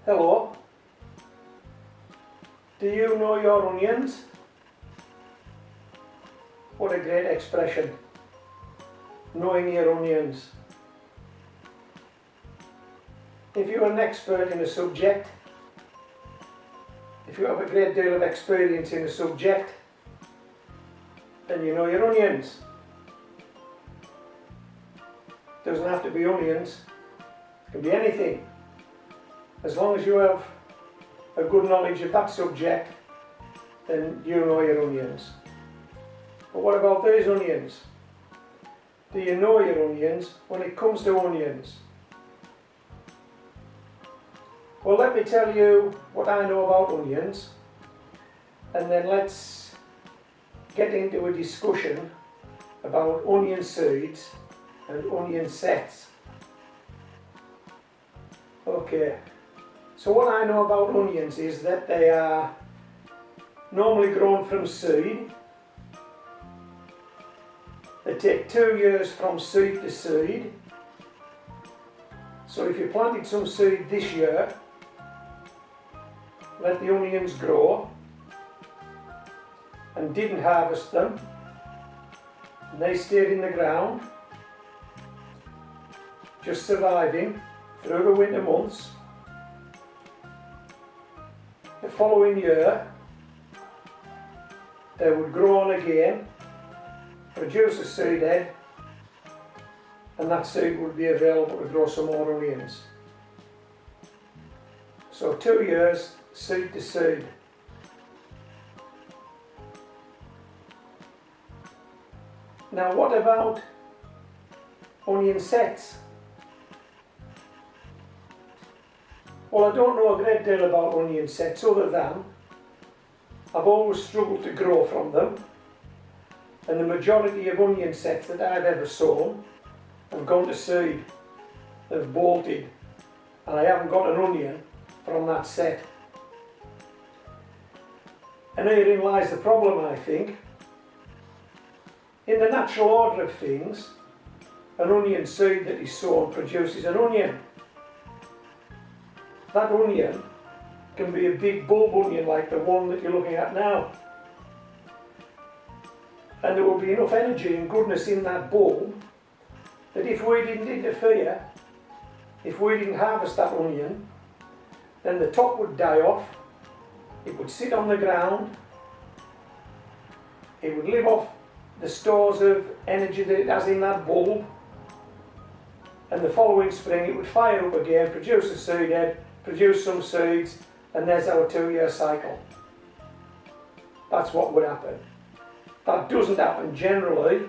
Hello. Do you know your onions? What a great expression. Knowing your onions. If you're an expert in a subject, if you have a great deal of experience in a subject, then you know your onions. Doesn't have to be onions, it can be anything. As long as you have a good knowledge of that subject, then you know your onions. But what about these onions? Do you know your onions when it comes to onions? Well, let me tell you what I know about onions, and then let's get into a discussion about onion seeds and onion sets. Okay, so what I know about onions is that they are normally grown from seed. They take 2 years from seed to seed. So if you planted some seed this year, let the onions grow and didn't harvest them, and they stayed in the ground just surviving through the winter months. The following year they would grow on again, produce a seed head, and that seed would be available to grow some more onions. So 2 years, seed to seed. Now what about onion sets? Well, I don't know a great deal about onion sets other than I've always struggled to grow from them, and the majority of onion sets that I've ever sown have gone to seed. They've bolted, and I haven't got an onion from that set. And herein lies the problem, I think. In the natural order of things, an onion seed that is sown produces an onion. That onion can be a big bulb onion like the one that you're looking at now. And there will be enough energy and goodness in that bulb that if we didn't interfere, if we didn't harvest that onion, then the top would die off, it would sit on the ground, it would live off the stores of energy that it has in that bulb, and the following spring it would fire up again, produce a seed head, produce some seeds, and there's our 2-year cycle. That's what would happen. That doesn't happen generally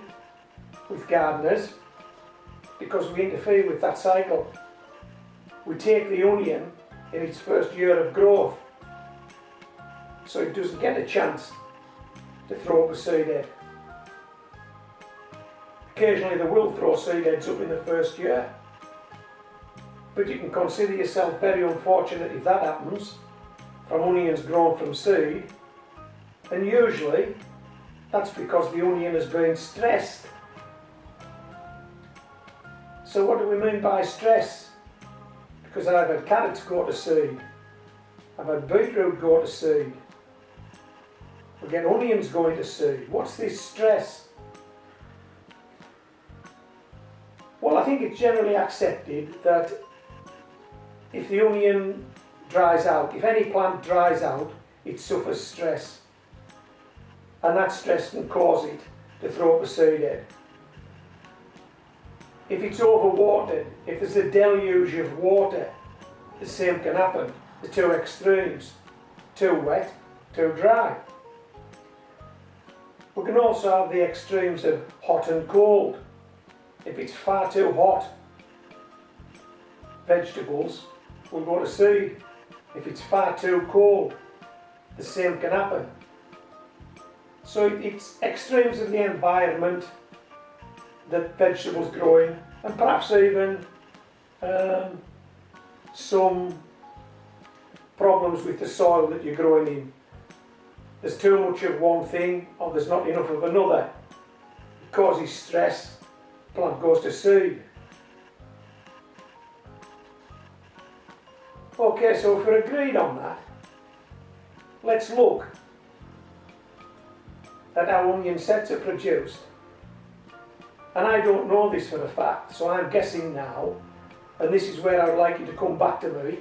with gardeners because we interfere with that cycle. We take the onion in its first year of growth, so it doesn't get a chance to throw up a seed head. Occasionally they will throw seed heads up in the first year, but you can consider yourself very unfortunate if that happens from onions grown from seed, and usually that's because the onion has been stressed. So what do we mean by stress? Because I've had carrots go to seed, I've had beetroot go to seed, we get onions going to seed. What's this stress? Well, I think it's generally accepted that if the onion dries out, if any plant dries out, it suffers stress. And that stress can cause it to throw up a seed head. If it's overwatered, if there's a deluge of water, the same can happen. The two extremes, too wet, too dry. We can also have the extremes of hot and cold. If it's far too hot, vegetables will go to seed. If it's far too cold, the same can happen. So it's extremes of the environment that vegetables grow in, and perhaps even some problems with the soil that you're growing in. There's too much of one thing, or there's not enough of another. It causes stress, plant goes to seed. Okay, so if we're agreed on that, let's look at how onion sets are produced. And I don't know this for a fact, so I'm guessing now, and this is where I'd like you to come back to me,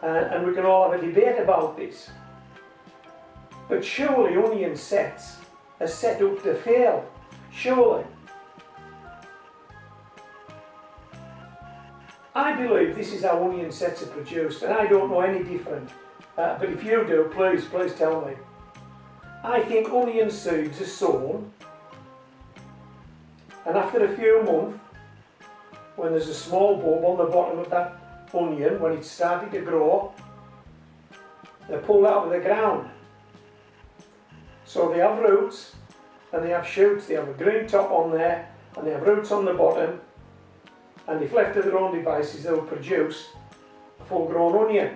and we can all have a debate about this. But surely onion sets are set up to fail, surely. I believe this is how onion sets are produced, and I don't know any different. But if you do, please tell me. I think onion seeds are sown, and after a few months, when there's a small bulb on the bottom of that onion, when it's starting to grow, they're pulled out of the ground. So they have roots, and they have shoots, they have a green top on there, and they have roots on the bottom, and if left to their own devices, they'll produce a full-grown onion.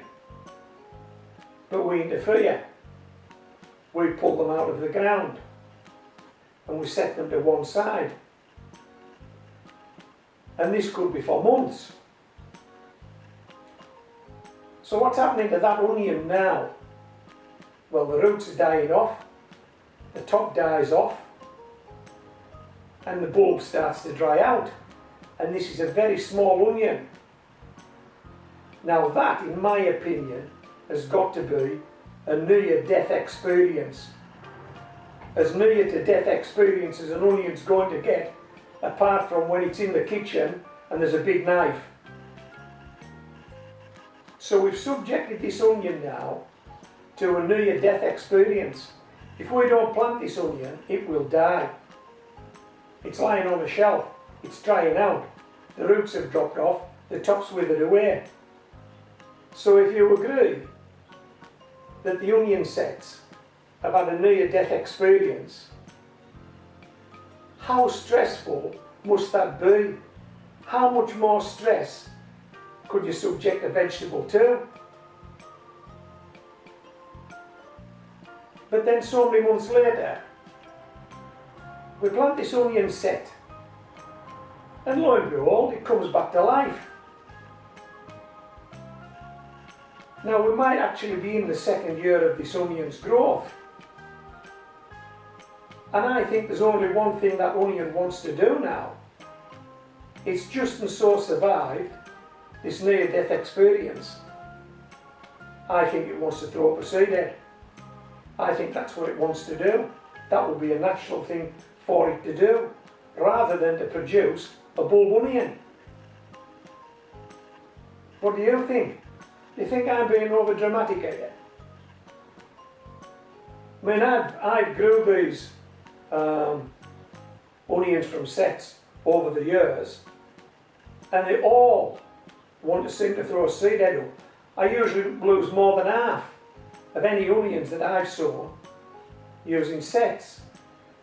But we interfere. We pull them out of the ground, and we set them to one side. And this could be for months. So what's happening to that onion now? Well, the roots are dying off, the top dies off, and the bulb starts to dry out. And this is a very small onion. Now that, in my opinion, has got to be a near-death experience. As near to death experience as an onion's going to get, apart from when it's in the kitchen and there's a big knife. So we've subjected this onion now to a near-death experience. If we don't plant this onion, it will die. It's lying on a shelf. It's drying out, the roots have dropped off, the top's withered away. So if you agree that the onion sets have had a near-death experience, how stressful must that be? How much more stress could you subject a vegetable to? But then so many months later, we plant this onion set, and lo and behold, it comes back to life. Now we might actually be in the second year of this onion's growth. And I think there's only one thing that onion wants to do now. It's just and so survived this near-death experience. I think it wants to throw up a seed head. I think that's what it wants to do. That would be a natural thing for it to do, rather than to produce a bulb onion. What do you think? Do you think I'm being over dramatic here? I mean, I've grew these onions from sets over the years, and they all want to seem to throw a seed head up. I usually lose more than half of any onions that I've sown using sets.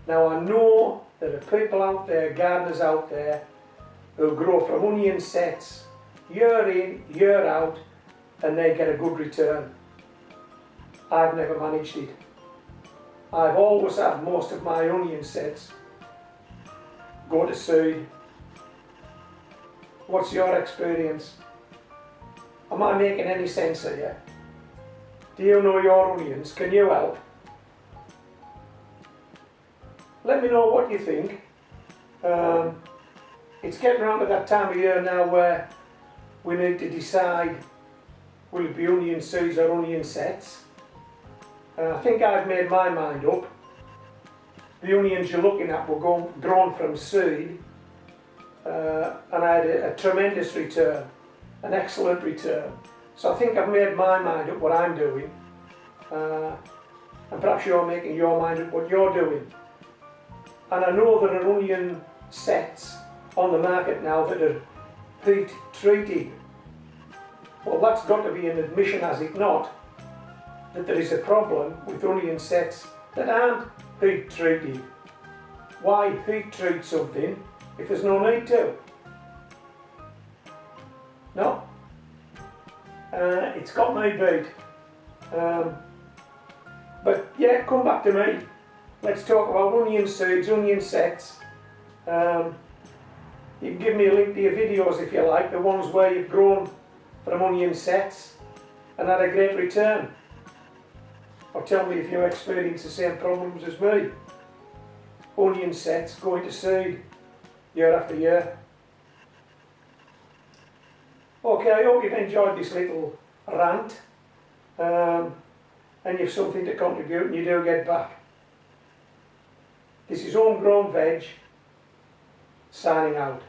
Now I know there are people out there, gardeners out there, who grow from onion sets year in, year out, and they get a good return. I've never managed it. I've always had most of my onion sets go to seed. What's your experience? Am I making any sense here? Do you know your onions? Can you help? Let me know what you think. It's getting around to that time of year now where we need to decide, will it be onion seeds or onion sets? I think I've made my mind up. The onions you're looking at were grown from seed, and I had a tremendous return, an excellent return. So I think I've made my mind up what I'm doing, and perhaps you're making your mind up what you're doing. And I know there are onion sets on the market now that are heat treated. Well, that's got to be an admission, has it not, that there is a problem with onion sets that aren't heat treated. Why heat treat something if there's no need to? No? It's got me beat. But yeah, come back to me. Let's talk about onion seeds, onion sets. You can give me a link to your videos if you like, the ones where you've grown from onion sets. and had a great return. Or tell me if you experience the same problems as me. Onion sets going to seed year after year. Okay, I hope you've enjoyed this little rant and you've something to contribute and you do get back. This is Homegrown Veg, signing out.